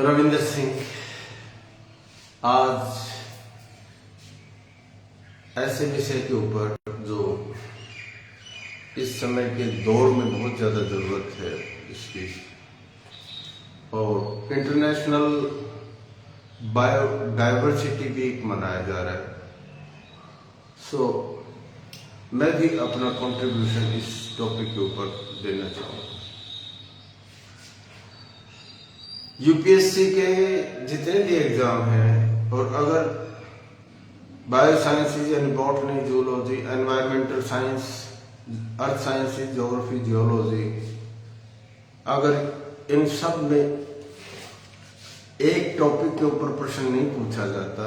रविंदर सिंह आज ऐसे विषय के ऊपर जो इस समय के दौर में बहुत ज़्यादा ज़रूरत है इसकी, और इंटरनेशनल बायोडाइवर्सिटी वीक मनाया जा रहा है। सो मैं भी अपना कंट्रीब्यूशन इस टॉपिक के ऊपर देना चाहूँगा। यूपीएससी के जितने भी एग्जाम हैं, और अगर बायो साइंसेज यानी बॉटनी, जूलॉजी, एनवायरमेंटल साइंस, अर्थ साइंसेज, ज्योग्राफी, जियोलॉजी, अगर इन सब में एक टॉपिक के ऊपर प्रश्न नहीं पूछा जाता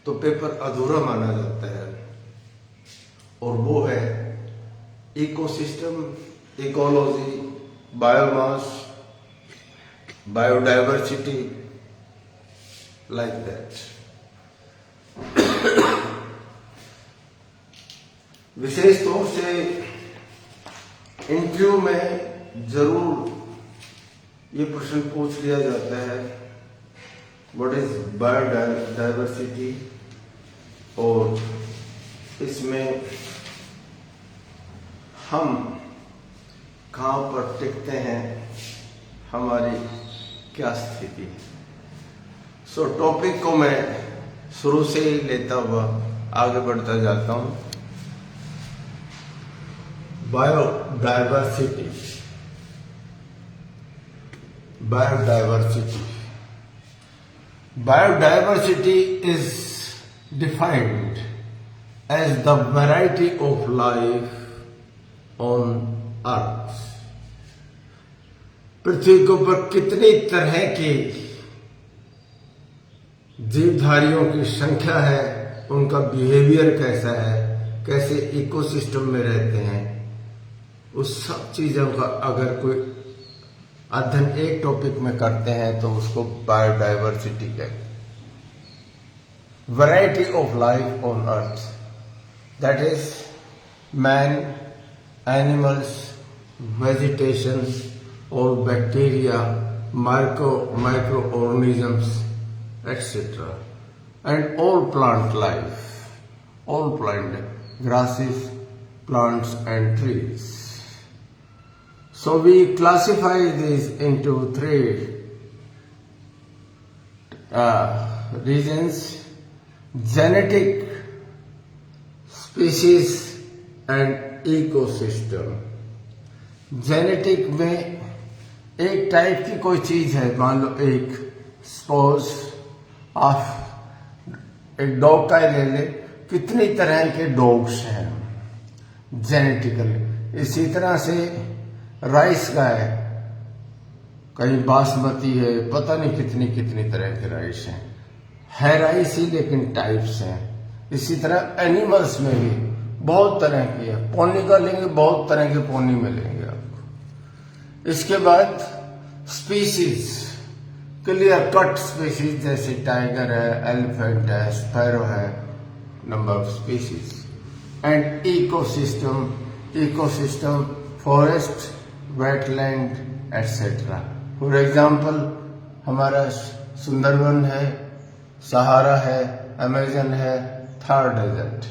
तो पेपर अधूरा माना जाता है, और वो है ecosystem, ecology, biomass, biodiversity, like that. विशेष तौर से इंटरव्यू में जरूर ये प्रश्न पूछ लिया जाता है, व्हाट इज बायोडाइवर्सिटी, और इसमें हम कहाँ पर टिकते हैं, हमारी क्या स्थिति है। सो टॉपिक को मैं शुरू से ही लेता हुआ आगे बढ़ता जाता हूँ। Biodiversity, biodiversity biodiversity is defined as the variety of life on earth। पृथ्वी के ऊपर कितनी तरह की जीवधारियों की संख्या है, उनका बिहेवियर कैसा है, कैसे इकोसिस्टम में रहते हैं, उस सब चीजों का अगर कोई अध्ययन एक टॉपिक में करते हैं तो उसको बायोडाइवर्सिटी कहते हैं। Variety of life on earth, that is man, animals, vegetation or bacteria, microorganisms, etc. and all plant life, all plant, grasses, plants and trees. So we classify these into three regions: genetic, species and ecosystem. Genetic में एक type की कोई चीज है, मान लो एक suppose आप एक डॉग का ले ले, कितनी तरह के डॉग्स हैं जेनेटिकली। इसी तरह से राइस का है, कहीं बासमती है, पता नहीं कितनी कितनी तरह के राइस हैं, है राइस ही लेकिन टाइप्स हैं। इसी तरह एनिमल्स में भी बहुत तरह की है, पोनी का लेंगे बहुत तरह के पोनी मिलेंगे आपको। इसके बाद स्पीशीज, क्लियर कट स्पीशीज जैसे टाइगर है, एलिफेंट है, स्पैरो है, number of species. And ecosystem, ecosystem forest, wetland etcetera. For example हमारा सुंदरवन है, सहारा है, अमेजन है, थार डेजर्ट।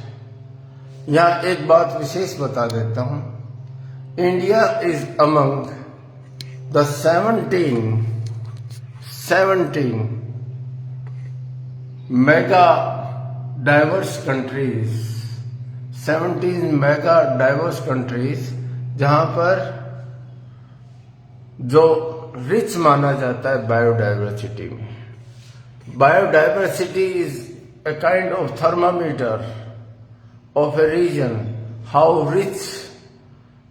यहां एक बात विशेष बता देता हूं, India is among the 17 mega diverse countries, 17 mega diverse countries, जहां पर जो रिच माना जाता है बायोडाइवर्सिटी में। Biodiversity is a kind of thermometer of a region, how rich,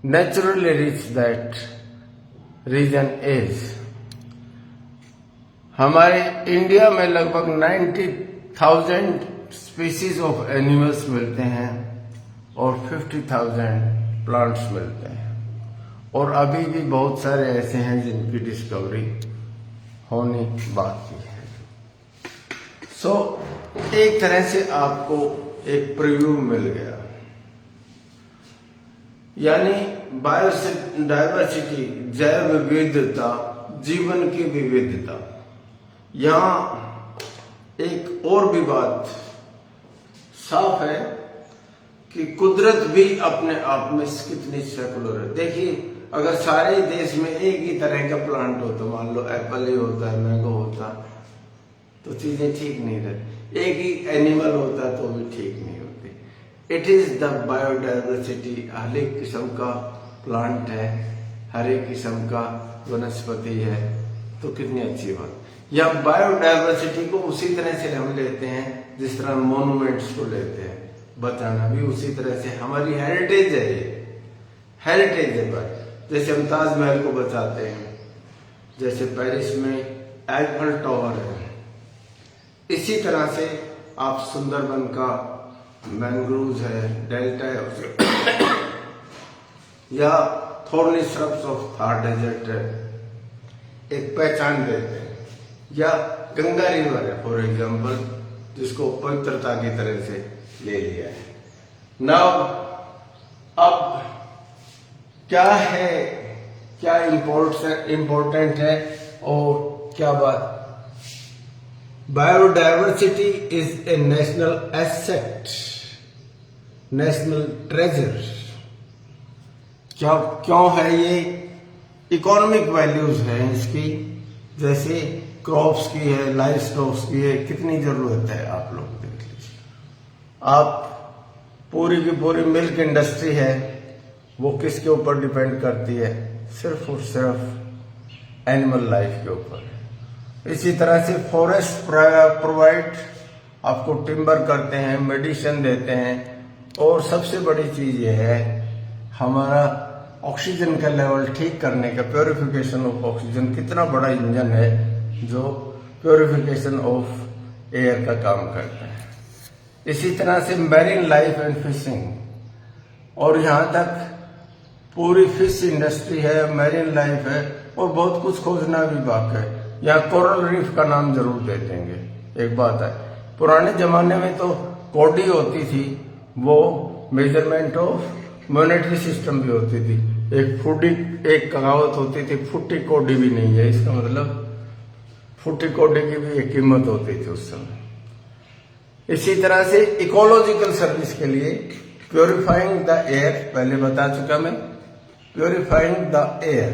naturally rich that region is। हमारे इंडिया में लगभग 90,000 स्पीसीज ऑफ एनिमल्स मिलते हैं और 50,000 प्लांट्स मिलते हैं, और अभी भी बहुत सारे ऐसे हैं जिनकी डिस्कवरी होनी बाकी है। सो एक तरह से आपको एक प्रीव्यू मिल गया। यानी बायोडाइवर्सिटी, जैव विविधता, जीवन की विविधता। यहाँ एक और भी बात साफ है कि कुदरत भी अपने आप में कितनी सेकुलर है। देखिए, अगर सारे देश में एक ही तरह का प्लांट होता, मान लो एप्पल ही होता है, मैंगो होता, तो चीजें ठीक नहीं रहती। एक ही एनिमल होता तो भी ठीक नहीं होती। It is the biodiversity. हर एक किस्म का प्लांट है, हर एक किस्म का वनस्पति है, तो कितनी अच्छी बात। या बायोडाइवर्सिटी को उसी तरह से हम लेते हैं जिस तरह मोन्यूमेंट्स को लेते हैं, बताना भी उसी तरह से हमारी हेरिटेज है। ये हेरिटेज है भाई। जैसे हम ताजमहल को बचाते हैं, जैसे पेरिस में एफिल टावर है, इसी तरह से आप सुंदरबन का मैंग्रोव है, डेल्टा है, या thorny shrubs of Thar desert है, एक पहचान देते हैं। या गंगा रिवर है फॉर एग्जाम्पल, जिसको पवित्रता की तरह से ले लिया है। नाउ अब क्या है, क्या इम्पोर्टेंट है और क्या बात। Biodiversity is a national asset, national treasure. क्या क्यों है ये? इकोनॉमिक वैल्यूज है इसकी, जैसे क्रॉप्स की है, लाइफ स्टॉक्स की है, कितनी जरूरत है आप लोग देख लीजिए। आप पूरी की पूरी मिल्क इंडस्ट्री है, वो किसके ऊपर डिपेंड करती है? सिर्फ और सिर्फ एनिमल लाइफ के ऊपर। इसी तरह से फॉरेस्ट प्रोवाइड आपको टिम्बर करते हैं, मेडिसिन देते हैं, और सबसे बड़ी चीज ये है हमारा ऑक्सीजन का लेवल ठीक करने का, प्योरिफिकेशन ऑफ ऑक्सीजन। कितना बड़ा इंजन है जो प्योरिफिकेशन ऑफ एयर का काम करता है। इसी तरह से मैरीन लाइफ एंड फिशिंग, और यहाँ तक पूरी फिश इंडस्ट्री है, मैरीन लाइफ है, और बहुत कुछ खोजना भी बाकी है। यहाँ कोरल रीफ का नाम जरूर दे देंगे। एक बात है, पुराने जमाने में तो कोडी होती थी, वो मेजरमेंट ऑफ मॉनेटरी सिस्टम भी होती थी। एक कहावत होती थी, फुट्टी कोडी भी नहीं है, इसका मतलब फुट्टी कोडी की भी एक कीमत होती थी उस समय। इसी तरह से इकोलॉजिकल सर्विस के लिए प्योरीफाइंग द एयर, पहले बता चुका मैं, प्योरीफाइंग द एयर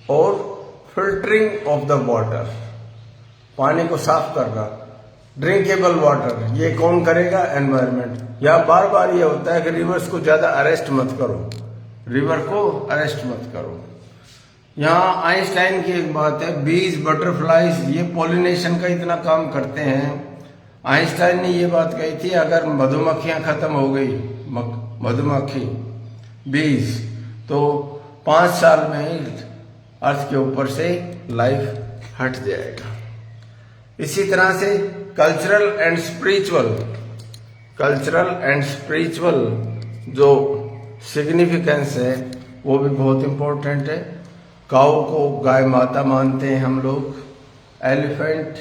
और फिल्टरिंग ऑफ द वाटर, पानी को साफ करना, ड्रिंकेबल वाटर, ये कौन करेगा? एनवायरमेंट। या बार बार ये होता है कि रिवर्स को ज्यादा अरेस्ट मत करो, रिवर को अरेस्ट मत करो। यहाँ आइंस्टाइन की एक बात है, बीज, बटरफ्लाइज, ये पॉलिनेशन का इतना काम करते हैं। आइंस्टाइन ने ये बात कही थी, अगर मधुमक्खियां खत्म हो गई, मधुमक्खी, बीज, तो 5 साल में अर्थ के ऊपर से लाइफ हट जाएगा। इसी तरह से कल्चरल एंड स्पिरिचुअल जो सिग्निफिकेंस है वो भी बहुत इंपॉर्टेंट है। काऊ को गाय माता मानते हैं हम लोग, एलिफेंट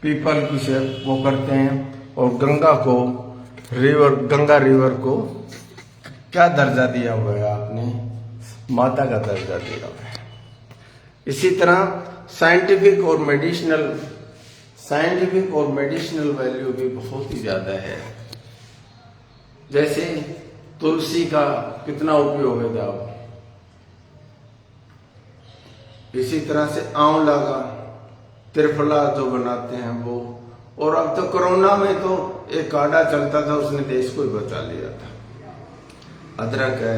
पीपल की शेप वो करते हैं, और गंगा रिवर को क्या दर्जा दिया हुआ है आपने? माता का दर्जा दिया हुआ है। इसी तरह साइंटिफिक और मेडिसिनल वैल्यू भी बहुत ही ज्यादा है। जैसे तुलसी का कितना उपयोग है दाव, इसी तरह से आंवला का त्रिफला जो बनाते हैं वो, और अब तो कोरोना में तो एक काढ़ा चलता था, उसने देश को ही बचा लिया था। अदरक है,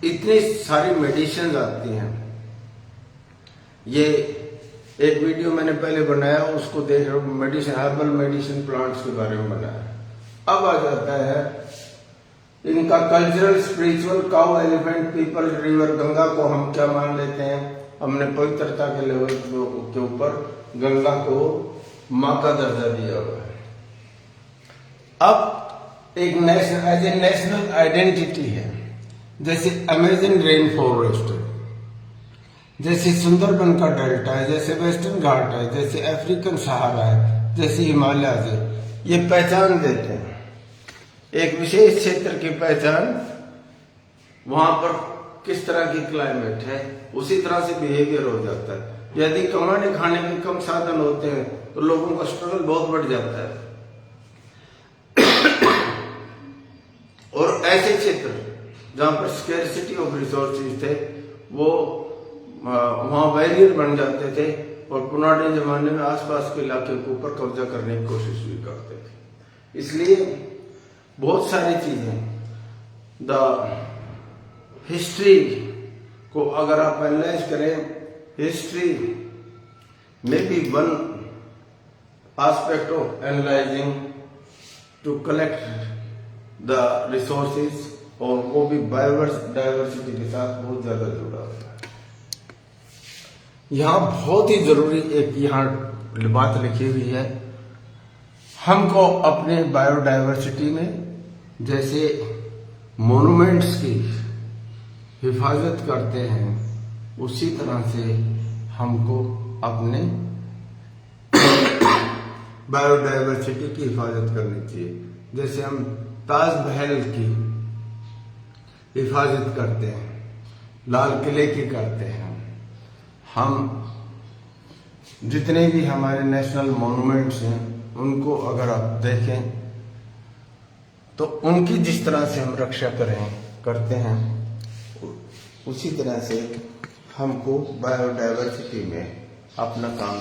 इतनी सारी मेडिसिन आती हैं। ये एक वीडियो मैंने पहले बनाया, उसको देख रहा हूँ, मेडिसिन, हर्बल मेडिसिन प्लांट्स के बारे में बनाया। अब आ जाता है इनका cultural, spiritual, cow, elephant, people, river, Ganga को हम क्या मान लेते हैं? हमने पवित्रता के लेवल के ऊपर गंगा को मां का दर्जा दिया हुआ है। अब एक नेशनल आइडेंटिटी है, जैसे अमेजन रेन फॉरेस्ट है, जैसे सुंदरबन का डेल्टा है, जैसे वेस्टर्न घाट है, जैसे अफ्रीकन सहारा है, जैसे हिमालय है, ये पहचान देते हैं। एक विशेष क्षेत्र की पहचान, वहां पर किस तरह की क्लाइमेट है, उसी तरह से बिहेवियर हो जाता है। यदि कमाने खाने के कम साधन होते हैं तो लोगों का स्ट्रगल बहुत बढ़ जाता है। और ऐसे क्षेत्र जहां पर स्केर्सिटी ऑफ रिसोर्सेज थे, वो वहां बैरियर बन जाते थे और पुराने जमाने में आसपास के इलाके के ऊपर कब्जा करने की कोशिश भी करते थे। इसलिए बहुत सारी चीजें, द हिस्ट्री को अगर आप एनालाइज करें, हिस्ट्री में be one aspect of analysing to collect the resources, और वो भी बायोडाइवर्सिटी के साथ बहुत ज्यादा जुड़ा होता है। यहाँ बहुत ही जरूरी एक यहाँ बात लिखी हुई है, हमको अपने बायोडाइवर्सिटी में जैसे मॉन्यूमेंट्स की हिफाजत करते हैं, उसी तरह से हमको अपने बायोडाइवर्सिटी की हिफाजत करनी चाहिए। जैसे हम ताजमहल की हिफाजत करते हैं, लाल किले की करते हैं, हम जितने भी हमारे नेशनल मॉन्यूमेंट्स हैं उनको अगर आप देखें तो उनकी जिस तरह से हम रक्षा करते हैं, उसी तरह से हमको बायोडाइवर्सिटी में अपना काम